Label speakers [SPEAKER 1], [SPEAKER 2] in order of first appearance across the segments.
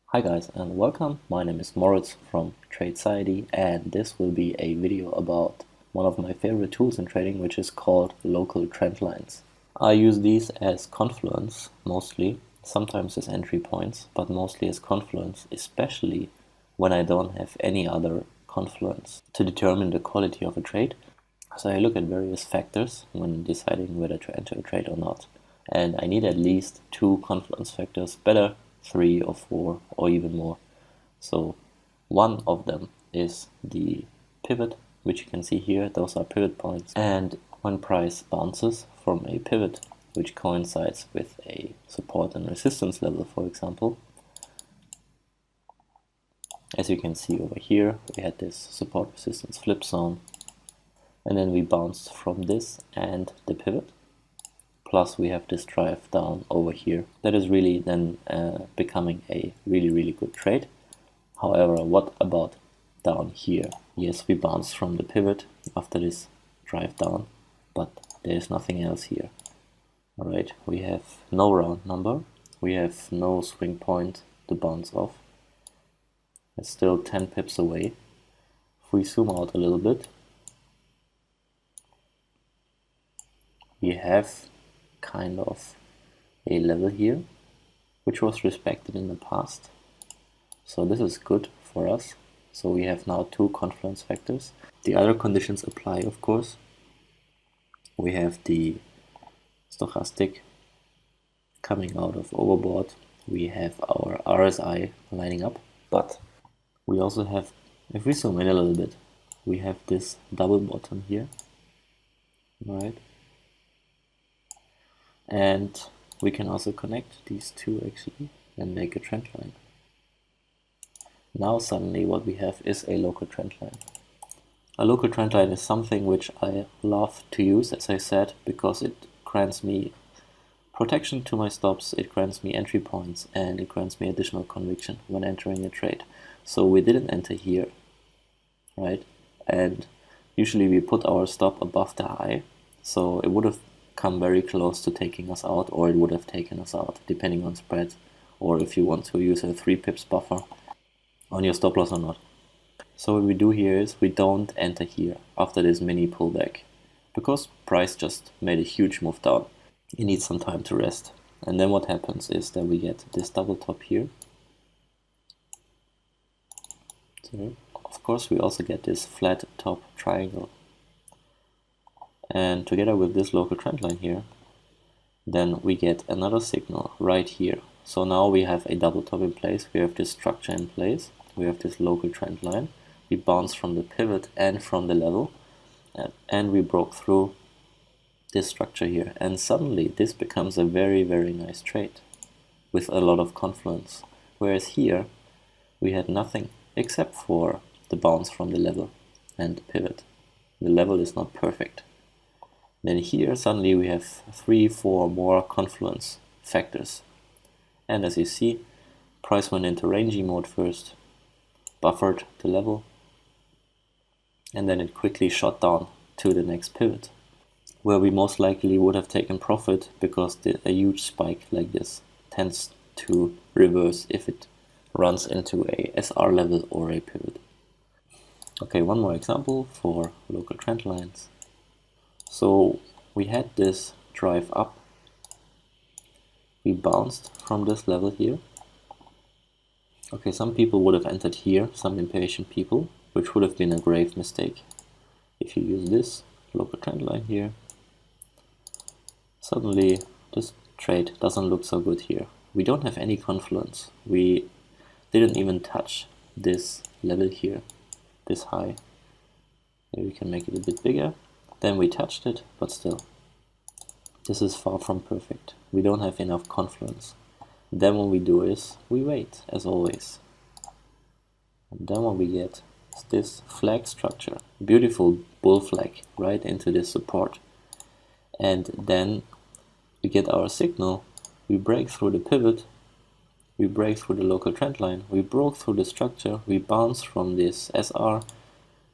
[SPEAKER 1] Hi guys and welcome, my name is Moritz from Tradeciety and this will be a video about one of my favorite tools in trading, which is called local trend lines. I use these as Confluence mostly, sometimes as entry points, but mostly as Confluence, especially when I don't have any other Confluence to determine the quality of a trade. So I look at various factors when deciding whether to enter a trade or not. And I need at least 2 Confluence factors, better 3 or 4 or even more. So one of them is the pivot, which you can see here. Those are pivot points. And when price bounces from a pivot, which coincides with a support and resistance level, for example, as you can see over here, we had this support resistance flip zone. And then we bounced from this and the pivot. Plus we have this drive down over here. That is really then becoming a really good trade. However, what about down here? Yes, we bounced from the pivot after this drive down, but there is nothing else here. Alright, we have no round number. We have no swing point to bounce off. It's still 10 pips away. If we zoom out a little bit, we have kind of a level here, which was respected in the past. So this is good for us. So we have now 2 confluence factors. The other conditions apply, of course. We have the stochastic coming out of overbought. We have our RSI lining up, but we also have, if we zoom in a little bit, we have this double bottom here, right? And we can also connect these two actually and make a trend line. Now suddenly what we have is a local trend line. A local trend line is something which I love to use, as I said, because it grants me protection to my stops, it grants me entry points, and it grants me additional conviction when entering a trade. So we didn't enter here, right? And usually we put our stop above the high, so it would have come very close to taking us out, or it would have taken us out, depending on spread, or if you want to use a 3 pips buffer on your stop loss or not. So what we do here is we don't enter here after this mini pullback, because price just made a huge move down. It needs some time to rest. And then what happens is that we get this double top here. So of course we also get this flat top triangle. And together with this local trend line here, then we get another signal right here. So now we have a double top in place, we have this structure in place, we have this local trend line, we bounce from the pivot and from the level, and we broke through this structure here. And suddenly this becomes a very nice trade with a lot of confluence. Whereas here we had nothing except for the bounce from the level and the pivot. The level is not perfect. Then here suddenly we have 3-4 more confluence factors. And as you see, price went into ranging mode first, buffered the level, and then it quickly shot down to the next pivot, where we most likely would have taken profit, because a huge spike like this tends to reverse if it runs into a SR level or a pivot. Okay, one more example for local trend lines. So we had this drive up, we bounced from this level here. Okay, some people would have entered here, some impatient people, which would have been a grave mistake. If you use this local trend line here, suddenly this trade doesn't look so good here. We don't have any confluence. We didn't even touch this level here, this high. Maybe we can make it a bit bigger. Then we touched it, but still, this is far from perfect. We don't have enough confluence. Then what we do is we wait, as always. And then what we get is this flag structure, beautiful bull flag right into this support. And then we get our signal, we break through the pivot, we break through the local trend line, we broke through the structure, we bounce from this SR,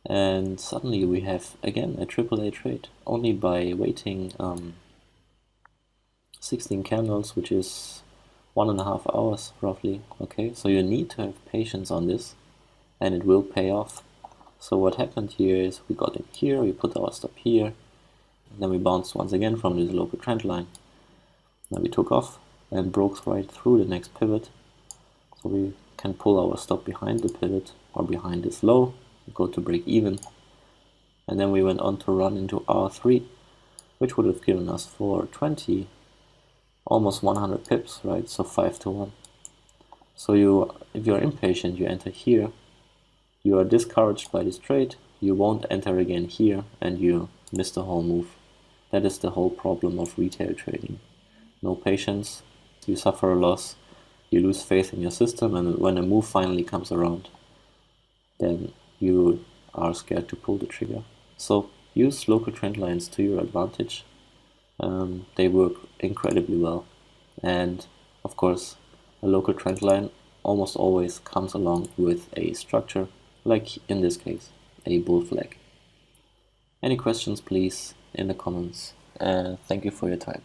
[SPEAKER 1] and suddenly we have again a AAA trade, only by waiting 16 candles, which is 1.5 hours roughly. Okay, so you need to have patience on this, and it will pay off. So what happened here is we got in here, we put our stop here, then we bounced once again from this local trend line. Then we took off and broke right through the next pivot. So we can pull our stop behind the pivot or behind this low, go to break even. And then we went on to run into R3, which would have given us for 20, almost 100 pips, right? So 5 to 1. So if you're impatient, you enter here. You are discouraged by this trade, you won't enter again here, and you miss the whole move. That is the whole problem of retail trading. No patience, you suffer a loss, you lose faith in your system, and when a move finally comes around, then you are scared to pull the trigger. So use local trend lines to your advantage. They work incredibly well. And of course, a local trend line almost always comes along with a structure, like in this case, a bull flag. Any questions, please, in the comments. Thank you for your time.